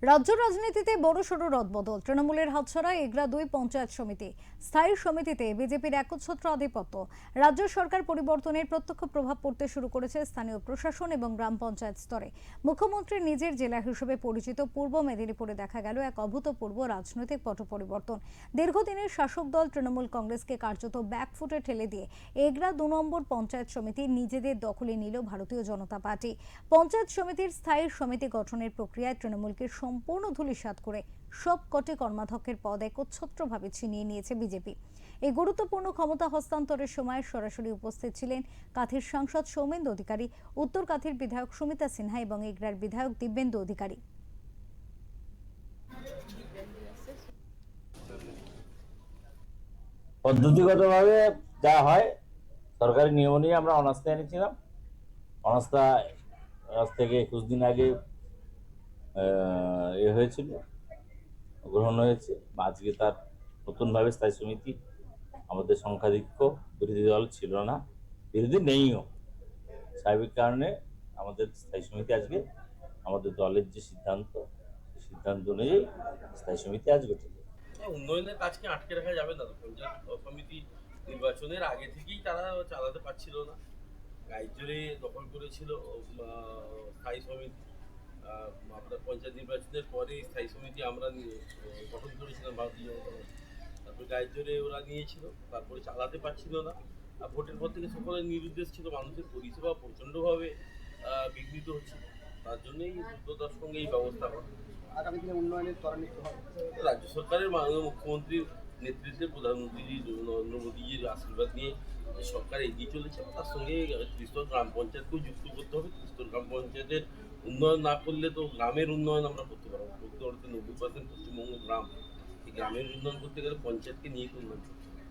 রাজ্য রাজনীতিতে বড়সড় রদবদল। তৃণমূলের হাতছাড়া এগরা 2 পঞ্চায়েত সমিতি। স্থায়ী সমিতিতে বিজেপির একচ্ছত্র আধিপত্য। রাজ্য সরকার পরিবর্তনের প্রত্যক্ষ প্রভাব পড়তে শুরু করেছে স্থানীয় প্রশাসন এবং গ্রাম পঞ্চায়েত স্তরে। মুখ্যমন্ত্রীর নিজের জেলা হিসেবে পরিচিত পূর্ব মেদিনীপুরে দেখা গেল এক অভূতপূর্ব রাজনৈতিক পট পরিবর্তন। দীর্ঘদিনের শাসক দল তৃণমূল কংগ্রেসকে কার্যত ব্যাকফুটে ঠেলে দিয়ে এগরা 2 নম্বর পঞ্চায়েত সমিতি নিজেদের দখলে নিল ভারতীয় জনতা পার্টি। পঞ্চায়েত সমিতির স্থায়ী সমিতি গঠনের প্রক্রিয়ায় তৃণমূলকে সম্পূর্ণ ধূলিসাৎ করে সবকটি কর্মাধ্যক্ষের পদ একচ্ছত্রভাবে ছিনিয়ে নিয়েছে বিজেপি। এই গুরুত্বপূর্ণ ক্ষমতা হস্তান্তরের সময় সরাসরি উপস্থিত ছিলেন কাঁথির সাংসদ সৌমেন্দু অধিকারী, উত্তর কাঁথির বিধায়ক সুমিতা সিনহা এবং এগরার বিধায়ক দিব্যেন্দু অধিকারী। পদ্ধতিগতভাবে যা হয় সরকারি নিয়ম অনুযায়ী আমরা অনাস্থা এনেছিলাম। অনাস্থা আজ থেকে 21 দিন আগে হয়েছিল, গ্রহণ হয়েছে। আজকে তার নতুনভাবে স্থায়ী সমিতি, আমাদের সংখ্যাধিক্য বিরোধী দল ছিল না, বিরোধী নেইও, স্বাভাবিক কারণে আমাদের স্থায়ী সমিতি আজকে আমাদের দলের যে সিদ্ধান্ত, সেই সিদ্ধান্ত অনুযায়ী স্থায়ী সমিতি আজ গঠিত। উন্নয়নের কাজকে আটকে রাখা যাবে না। পঞ্চায়েত সমিতি নির্বাচনের আগে থেকেই তারা চালাতে পারছিল না, গাইজোরে দখল করেছিল স্থায়ী সমিতি। আপনার পঞ্চায়েত নির্বাচনের পরে স্থায়ী সমিতি আমরা গঠন করেছিলাম ভারতীয় জনতা পার্টি। তারপরে গাইজোরে ওরা নিয়েছিল, তারপরে চালাতে পারছিল না। ভোটের পর থেকে সকলের নিরুদ্দেশ ছিল, মানুষের পরিষেবা প্রচণ্ডভাবে বিঘ্নিত হচ্ছিল। তার জন্যই দ্রুততার সঙ্গে এই ব্যবস্থা করা। আগামী দিনে উন্নয়নের ত্বরান্বিত হবে। রাজ্য সরকারের মাননীয় মুখ্যমন্ত্রীর নেতৃত্বে প্রধানমন্ত্রী নরেন্দ্র মোদীজির আশীর্বাদ নিয়ে যে সরকার এগিয়ে চলেছে, তার সঙ্গে ত্রিস্তর গ্রাম পঞ্চায়েতকেও যুক্ত করতে হবে। ত্রিস্তর গ্রাম পঞ্চায়েতের উন্নয়ন না করলে তো গ্রামের উন্নয়ন আমরা করতে পারবো। করতে পারতে 90% পশ্চিমবঙ্গ গ্রাম, এই গ্রামের উন্নয়ন করতে গেলে পঞ্চায়েতকে নিয়ে উন্নয়ন করতে হবে।